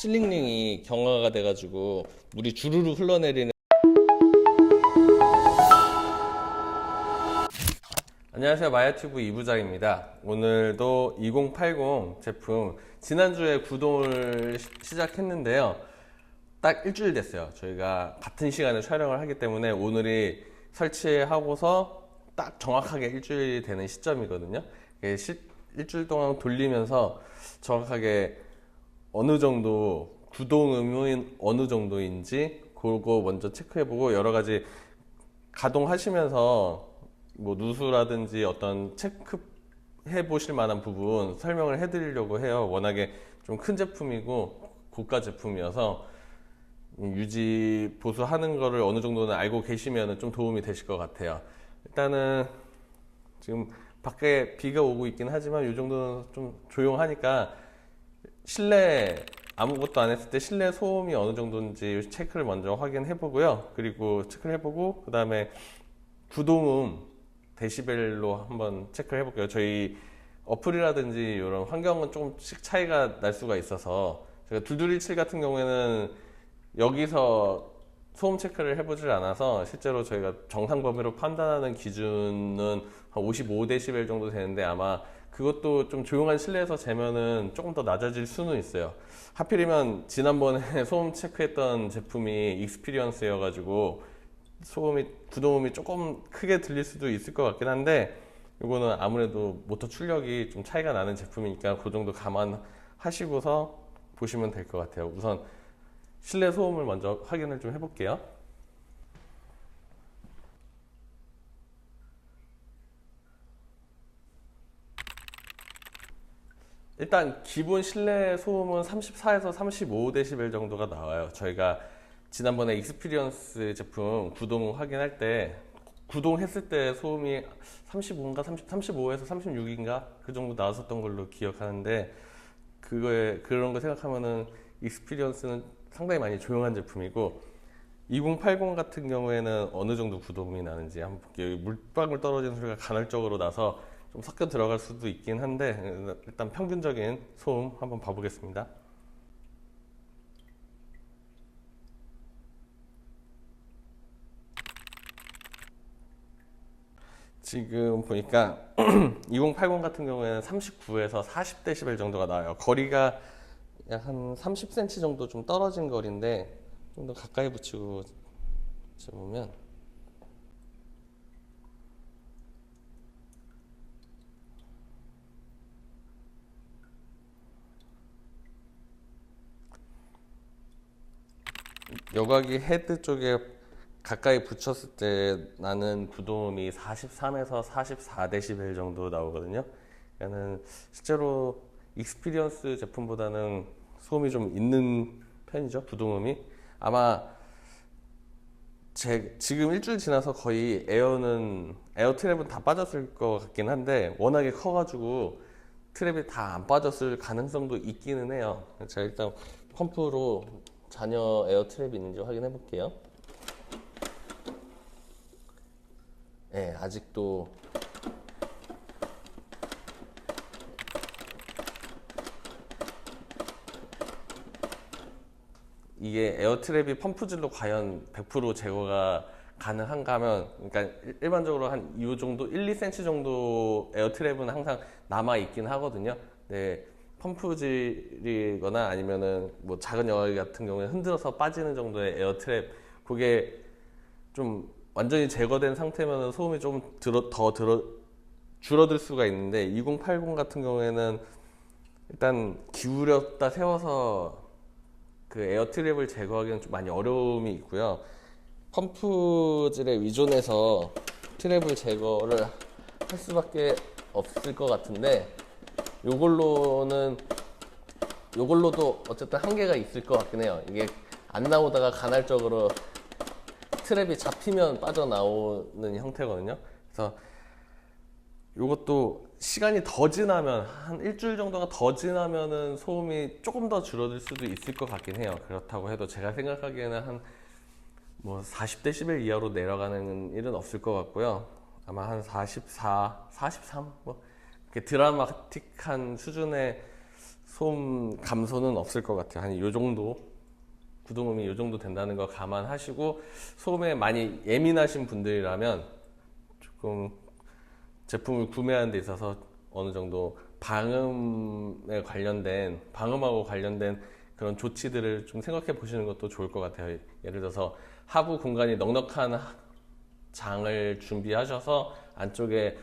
실링링이 경화가 돼가지고 물이 주르르 흘러내리는. 안녕하세요, 마야튜브 이부장입니다. 오늘도 2080 제품 지난주에 구동을 시작했는데요, 딱 일주일 됐어요. 저희가 같은 시간에 촬영을 하기 때문에 오늘이 설치하고서 딱 정확하게 일주일이 되는 시점이거든요. 일주일 동안 돌리면서 정확하게 어느 정도 구동음이 어느 정도인지 그거 먼저 체크해보고, 여러 가지 가동하시면서 뭐 누수라든지 어떤 체크해 보실 만한 부분 설명을 해드리려고 해요. 워낙에 좀 큰 제품이고 고가 제품이어서 유지 보수하는 거를 어느 정도는 알고 계시면 좀 도움이 되실 것 같아요. 일단은 지금 밖에 비가 오고 있긴 하지만 이 정도는 좀 조용하니까 실내 아무것도 안 했을 때 실내 소음이 어느 정도인지 체크를 먼저 확인해 보고요. 그리고 체크를 해보고 그 다음에 구동음 데시벨로 한번 체크를 해볼게요. 저희 어플이라든지 이런 환경은 조금씩 차이가 날 수가 있어서, 제가 2217 같은 경우에는 여기서 소음 체크를 해보질 않아서 실제로 저희가 정상 범위로 판단하는 기준은 한 55데시벨 정도 되는데, 아마 그것도 좀 조용한 실내에서 재면은 조금 더 낮아질 수는 있어요. 하필이면 지난번에 소음 체크했던 제품이 익스피리언스여가지고 구동음이 조금 크게 들릴 수도 있을 것 같긴 한데, 이거는 아무래도 모터 출력이 좀 차이가 나는 제품이니까 그 정도 감안하시고서 보시면 될 것 같아요. 우선 실내 소음을 먼저 확인을 좀 해볼게요. 일단 기본 실내 소음은 34에서 35데시벨 정도가 나와요. 저희가 지난번에 익스피리언스 제품 구동 확인할 때, 구동했을 때 소음이 35인가 35에서 36인가 그 정도 나왔었던 걸로 기억하는데, 그런 거 생각하면은 익스피리언스는 상당히 많이 조용한 제품이고, 2080 같은 경우에는 어느 정도 구동음이 나는지 한번 볼게요. 물방울 떨어지는 소리가 간헐적으로 나서 좀 섞여 들어갈 수도 있긴 한데, 일단 평균적인 소음 한번 봐보겠습니다. 지금 보니까 2080 같은 경우에는 39에서 40데시벨 정도가 나와요. 거리가 약 한 30cm 정도 좀 떨어진 거리인데, 좀 더 가까이 붙이고 보면 여과기 헤드 쪽에 가까이 붙였을 때 나는 구동음이 43에서 44데시벨 정도 나오거든요. 그러니까는 실제로 익스피리언스 제품보다는 소음이 좀 있는 편이죠, 구동음이. 아마 지금 일주일 지나서 거의 에어 트랩은 다 빠졌을 것 같긴 한데, 워낙에 커가지고 트랩이 다 안 빠졌을 가능성도 있기는 해요. 제가 일단 펌프로 잔여 에어 트랩이 있는지 확인해 볼게요. 네, 아직도 이게 에어 트랩이 펌프질로 과연 100% 제거가 가능한가 하면, 그러니까 일반적으로 한 이 정도 1-2cm 정도 에어 트랩은 항상 남아 있긴 하거든요. 네, 펌프질이거나 아니면은 뭐 작은 여과기 같은 경우에 흔들어서 빠지는 정도의 에어 트랩, 그게 좀 완전히 제거된 상태면 소음이 좀 줄어들 수가 있는데, 2080 같은 경우에는 일단 기울였다 세워서 그 에어 트랩을 제거하기는 좀 많이 어려움이 있고요. 펌프질에 의존해서 트랩을 제거를 할 수밖에 없을 것 같은데, 요걸로도 어쨌든 한계가 있을 것 같긴 해요. 이게 안 나오다가 간헐적으로 트랩이 잡히면 빠져나오는 형태거든요. 그래서 이것도 시간이 더 지나면, 한 일주일 정도가 더 지나면은 소음이 조금 더 줄어들 수도 있을 것 같긴 해요. 그렇다고 해도 제가 생각하기에는 한 뭐 40데시벨 이하로 내려가는 일은 없을 것 같고요. 아마 한 44, 43 뭐 이렇게 드라마틱한 수준의 소음 감소는 없을 것 같아요. 한 요 정도, 구동음이 요 정도 된다는 거 감안하시고, 소음에 많이 예민하신 분들이라면 조금 제품을 구매하는 데 있어서 어느 정도 방음하고 관련된 그런 조치들을 좀 생각해 보시는 것도 좋을 것 같아요. 예를 들어서 하부 공간이 넉넉한 장을 준비하셔서 안쪽에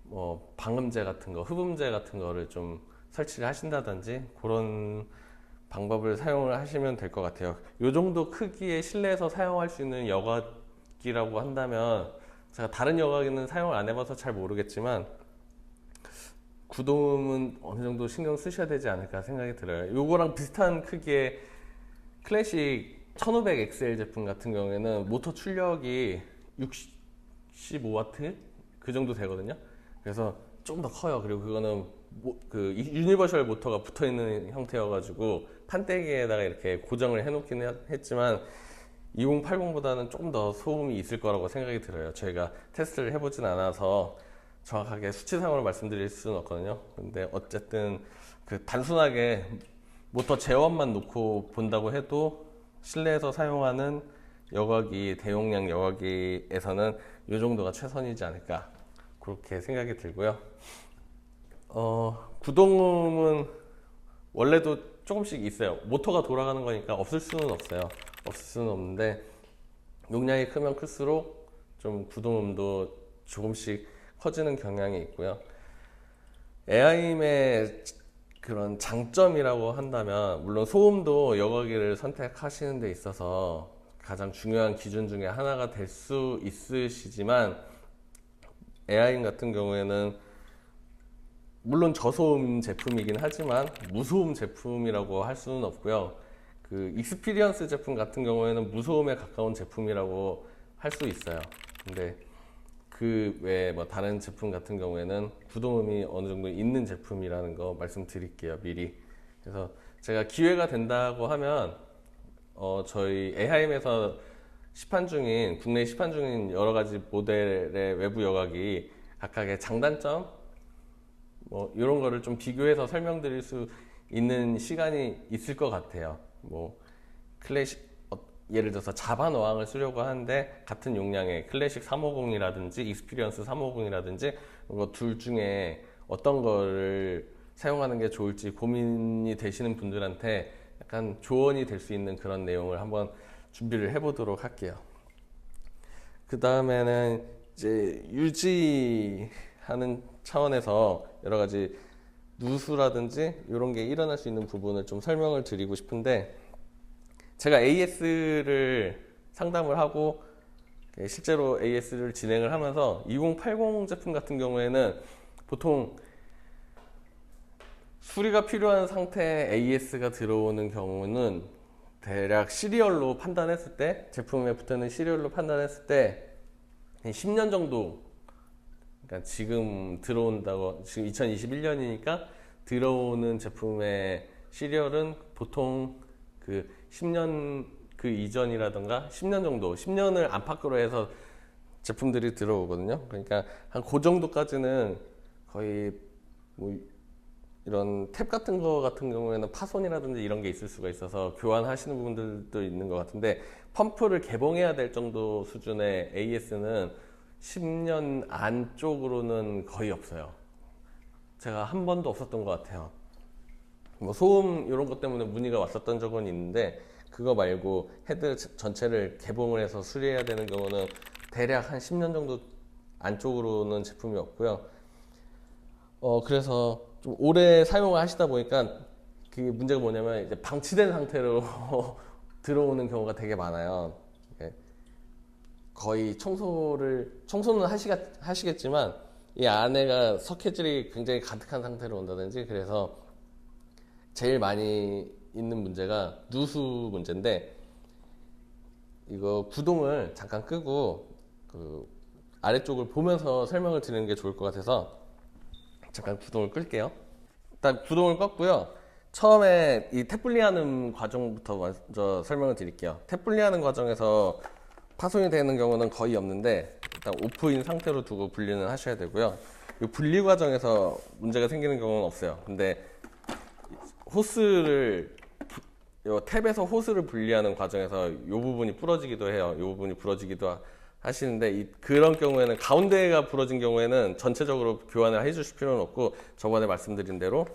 뭐 방음제 같은 거, 흡음제 같은 거를 좀 설치를 하신다든지 그런 방법을 사용을 하시면 될 것 같아요. 이 정도 크기의 실내에서 사용할 수 있는 여과기라고 한다면, 제가 다른 여과기는 사용을 안 해봐서 잘 모르겠지만 구동음은 어느 정도 신경 쓰셔야 되지 않을까 생각이 들어요. 요거랑 비슷한 크기의 클래식 1500XL 제품 같은 경우에는 모터 출력이 65W 그 정도 되거든요. 그래서 좀 더 커요. 그리고 그거는 그 유니버셜 모터가 붙어 있는 형태여가지고 판때기에다가 이렇게 고정을 해놓긴 했지만 2080보다는 조금 더 소음이 있을 거라고 생각이 들어요. 저희가 테스트를 해보진 않아서 정확하게 수치상으로 말씀드릴 수는 없거든요. 근데 어쨌든 그 단순하게 모터 제원만 놓고 본다고 해도 실내에서 사용하는 여과기, 대용량 여과기에서는 이 정도가 최선이지 않을까, 그렇게 생각이 들고요. 구동음은 원래도 조금씩 있어요. 모터가 돌아가는 거니까 없을 수는 없어요. 없을 수는 없는데 용량이 크면 클수록 좀 구동음도 조금씩 커지는 경향이 있고요. 에아임의 그런 장점이라고 한다면, 물론 소음도 여과기를 선택하시는 데 있어서 가장 중요한 기준 중에 하나가 될 수 있으시지만, 에아임 같은 경우에는 물론 저소음 제품이긴 하지만 무소음 제품이라고 할 수는 없고요. 그 익스피리언스 제품 같은 경우에는 무소음에 가까운 제품이라고 할 수 있어요. 근데 그 외에 뭐 다른 제품 같은 경우에는 구동음이 어느 정도 있는 제품이라는 거 말씀드릴게요, 미리. 그래서 제가 기회가 된다고 하면 저희 에하임에서 국내에 시판 중인 여러 가지 모델의 외부 여과기 각각의 장단점 뭐 이런 거를 좀 비교해서 설명드릴 수 있는 시간이 있을 것 같아요. 뭐 클래식, 예를 들어서 자반 어항을 쓰려고 하는데 같은 용량의 클래식 350이라든지 익스피리언스 350이라든지 둘 중에 어떤 거를 사용하는 게 좋을지 고민이 되시는 분들한테 약간 조언이 될 수 있는 그런 내용을 한번 준비를 해보도록 할게요. 그 다음에는 이제 유지하는 차원에서 여러 가지 누수라든지 이런 게 일어날 수 있는 부분을 좀 설명을 드리고 싶은데, 제가 AS를 상담을 하고 실제로 AS를 진행을 하면서 2080 제품 같은 경우에는 보통 수리가 필요한 상태에 AS가 들어오는 경우는 대략 시리얼로 판단했을 때, 제품에 붙어있는 시리얼로 판단했을 때 10년 정도, 그러니까 지금 들어온다고, 지금 2021년이니까 들어오는 제품의 시리얼은 보통 그 10년 그 이전이라던가 10년 정도, 10년을 안팎으로 해서 제품들이 들어오거든요. 그러니까 한 그 정도까지는 거의 뭐 이런 탭 같은 경우에는 파손이라든지 이런 게 있을 수가 있어서 교환하시는 부분들도 있는 것 같은데, 펌프를 개봉해야 될 정도 수준의 AS는 10년 안쪽으로는 거의 없어요. 제가 한 번도 없었던 것 같아요. 뭐 소음 이런 것 때문에 문의가 왔었던 적은 있는데, 그거 말고 헤드 전체를 개봉을 해서 수리해야 되는 경우는 대략 한 10년 정도 안쪽으로는 제품이 없고요. 그래서 좀 오래 사용을 하시다 보니까 그게 문제가 뭐냐면, 이제 방치된 상태로 들어오는 경우가 되게 많아요. 거의 청소는 하시겠지만 이 안에가 석회질이 굉장히 가득한 상태로 온다든지, 그래서 제일 많이 있는 문제가 누수 문제인데, 이거 구동을 잠깐 끄고 그 아래쪽을 보면서 설명을 드리는 게 좋을 것 같아서 잠깐 구동을 끌게요. 일단 구동을 껐고요. 처음에 이 탭 분리하는 과정부터 먼저 설명을 드릴게요. 탭 분리하는 과정에서 파손이 되는 경우는 거의 없는데, 일단 오프인 상태로 두고 분리는 하셔야 되고요. 이 분리 과정에서 문제가 생기는 경우는 없어요. 근데 호스를 요 탭에서 호스를 분리하는 과정에서 이 부분이 부러지기도 해요. 이 부분이 부러지기도 하시는데 그런 경우에는 가운데가 부러진 경우에는 전체적으로 교환을 해주실 필요는 없고 저번에 말씀드린 대로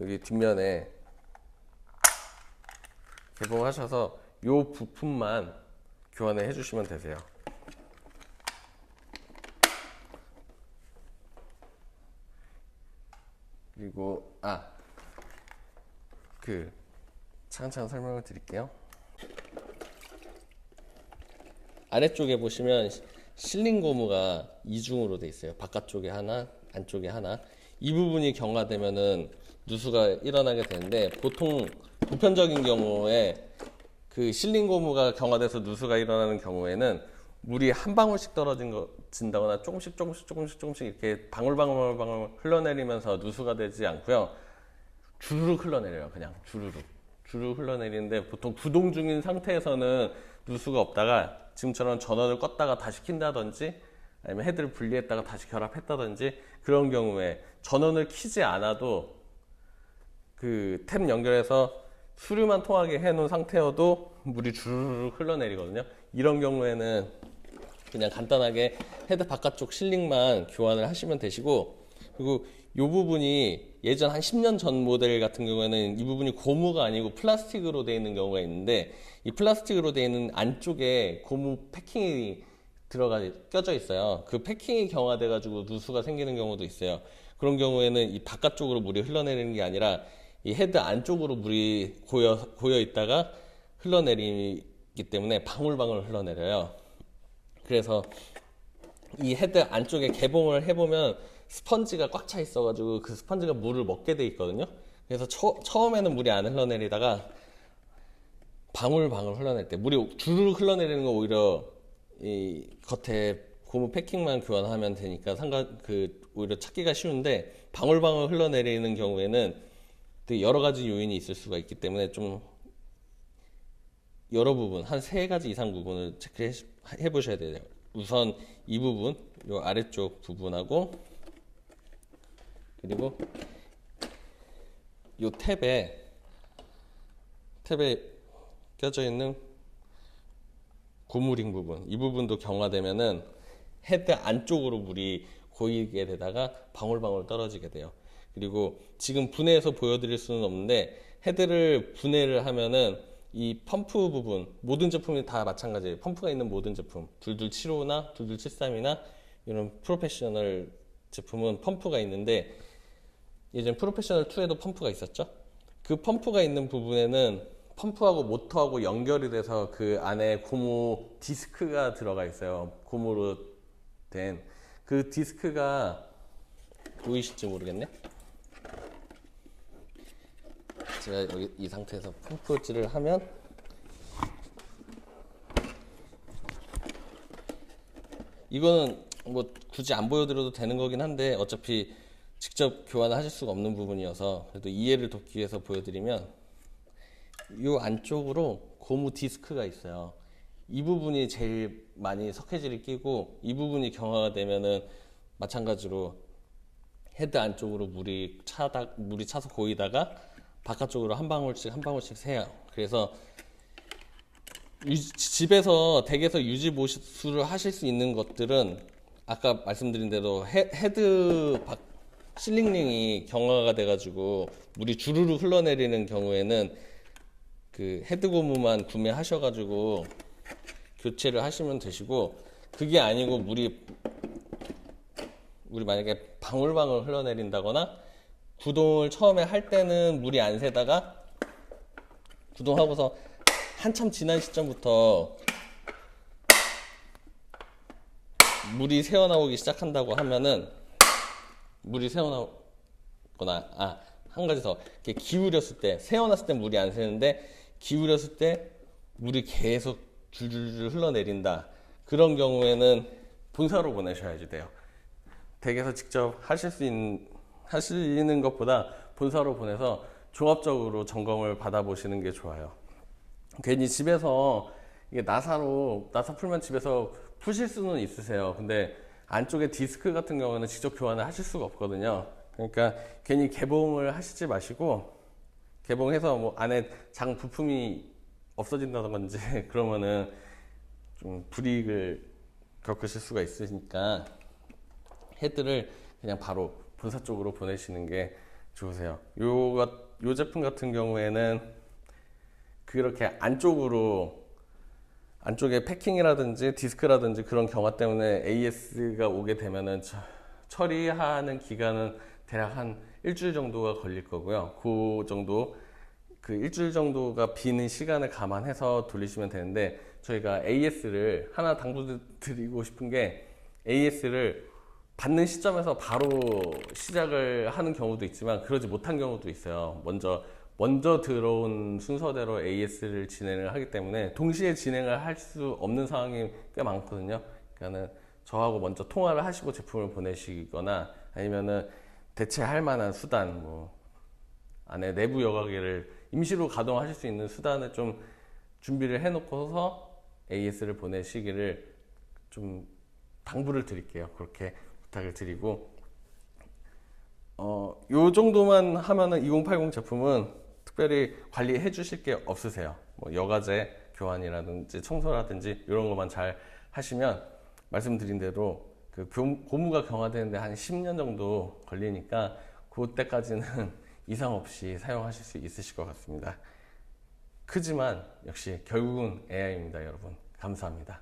여기 뒷면에 개봉하셔서 이 부품만 교환을 해주시면 되세요. 그리고 차근차근 설명을 드릴게요. 아래쪽에 보시면 실링 고무가 이중으로 돼 있어요. 바깥쪽에 하나, 안쪽에 하나. 이 부분이 경화되면은 누수가 일어나게 되는데, 보통 보편적인 경우에 그 실링 고무가 경화돼서 누수가 일어나는 경우에는 물이 한 방울씩 떨어진다거나 조금씩 이렇게 방울방울 흘러내리면서 누수가 되지 않고요. 주르륵 흘러내려요. 그냥 주르륵 흘러내리는데, 보통 구동 중인 상태에서는 누수가 없다가 지금처럼 전원을 껐다가 다시 킨다든지 아니면 헤드를 분리했다가 다시 결합했다든지 그런 경우에 전원을 켜지 않아도 그 탭 연결해서 수류만 통하게 해놓은 상태여도 물이 주르륵 흘러내리거든요. 이런 경우에는 그냥 간단하게 헤드 바깥쪽 실링만 교환을 하시면 되시고, 그리고 이 부분이 예전 한 10년 전 모델 같은 경우에는 이 부분이 고무가 아니고 플라스틱으로 되어 있는 경우가 있는데, 이 플라스틱으로 되어 있는 안쪽에 고무 패킹이 껴져 있어요. 그 패킹이 경화돼 가지고 누수가 생기는 경우도 있어요. 그런 경우에는 이 바깥쪽으로 물이 흘러내리는 게 아니라 이 헤드 안쪽으로 물이 고여 있다가 흘러내리기 때문에 방울방울 흘러내려요. 그래서 이 헤드 안쪽에 개봉을 해보면 스펀지가 꽉 차 있어가지고 그 스펀지가 물을 먹게 돼 있거든요. 그래서 처음에는 물이 안 흘러내리다가 방울방울 흘러낼 때, 물이 주르륵 흘러내리는 거 오히려 이 겉에 고무 패킹만 교환하면 되니까 오히려 찾기가 쉬운데, 방울방울 흘러내리는 경우에는 되게 여러 가지 요인이 있을 수가 있기 때문에 좀 여러 부분, 한 3가지 이상 부분을 체크해 보셔야 돼요. 우선 이 부분, 요 아래쪽 부분하고, 그리고 요 탭에 껴져 있는 고무링 부분, 이 부분도 경화되면은 헤드 안쪽으로 물이 고이게 되다가 방울방울 떨어지게 돼요. 그리고 지금 분해해서 보여드릴 수는 없는데, 헤드를 분해를 하면은 이 펌프 부분, 모든 제품이 다 마찬가지예요. 펌프가 있는 모든 제품, 2275나 2273이나 이런 프로페셔널 제품은 펌프가 있는데, 예전 프로페셔널 2에도 펌프가 있었죠. 그 펌프가 있는 부분에는 펌프하고 모터하고 연결이 돼서 그 안에 고무 디스크가 들어가 있어요. 고무로 된 그 디스크가 보이실지 모르겠네. 제가 여기 이 상태에서 펌프질을 하면 이거는 뭐 굳이 안 보여드려도 되는 거긴 한데, 어차피 직접 교환을 하실 수가 없는 부분이어서 그래도 이해를 돕기 위해서 보여드리면, 이 안쪽으로 고무 디스크가 있어요. 이 부분이 제일 많이 석회질이 끼고, 이 부분이 경화가 되면은 마찬가지로 헤드 안쪽으로 물이 차서 고이다가 바깥쪽으로 한 방울씩 새요. 그래서 집에서 댁에서 유지 보수를 하실 수 있는 것들은 아까 말씀드린 대로 헤드 실링링이 경화가 돼가지고 물이 주르륵 흘러내리는 경우에는 그 헤드 고무만 구매하셔가지고 교체를 하시면 되시고, 그게 아니고 물이 만약에 방울방울 흘러내린다거나, 구동을 처음에 할 때는 물이 안 새다가 구동하고서 한참 지난 시점부터 물이 새어나오기 시작한다고 하면은, 물이 새어나오거나, 한 가지 더, 이렇게 기울였을 때, 새어났을 때 물이 안 새는데 기울였을 때 물이 계속 줄줄줄 흘러내린다. 그런 경우에는 본사로 보내셔야지 돼요. 댁에서 직접 하시는 것보다 본사로 보내서 종합적으로 점검을 받아보시는 게 좋아요. 괜히 집에서 이게 나사 풀면 집에서 푸실 수는 있으세요. 근데 안쪽에 디스크 같은 경우는 직접 교환을 하실 수가 없거든요. 그러니까 괜히 개봉을 하시지 마시고, 개봉해서 뭐 안에 장 부품이 없어진다든지 그러면은 좀 불이익을 겪으실 수가 있으니까 헤드를 그냥 바로 본사 쪽으로 보내시는 게 좋으세요. 요 제품 같은 경우에는 그렇게 안쪽에 패킹이라든지 디스크라든지 그런 경화 때문에 AS가 오게 되면은 처리하는 기간은 대략 한 일주일 정도가 걸릴 거고요. 그 일주일 정도가 비는 시간을 감안해서 돌리시면 되는데, 저희가 AS를 하나 당부드리고 싶은 게, AS를 받는 시점에서 바로 시작을 하는 경우도 있지만 그러지 못한 경우도 있어요. 먼저 들어온 순서대로 AS를 진행을 하기 때문에 동시에 진행을 할 수 없는 상황이 꽤 많거든요. 그러니까는 저하고 먼저 통화를 하시고 제품을 보내시거나, 아니면은 대체할 만한 수단, 뭐 안에 내부 여과기를 임시로 가동하실 수 있는 수단을 좀 준비를 해놓고서 AS를 보내시기를 좀 당부를 드릴게요. 그렇게 부탁을 드리고, 요 정도만 하면은 2080 제품은 특별히 관리해 주실 게 없으세요. 뭐 여과제 교환이라든지 청소라든지 이런 것만 잘 하시면, 말씀드린 대로 그 고무가 경화되는데 한 10년 정도 걸리니까 그때까지는 이상 없이 사용하실 수 있으실 것 같습니다. 크지만 역시 결국은 AI입니다, 여러분. 감사합니다.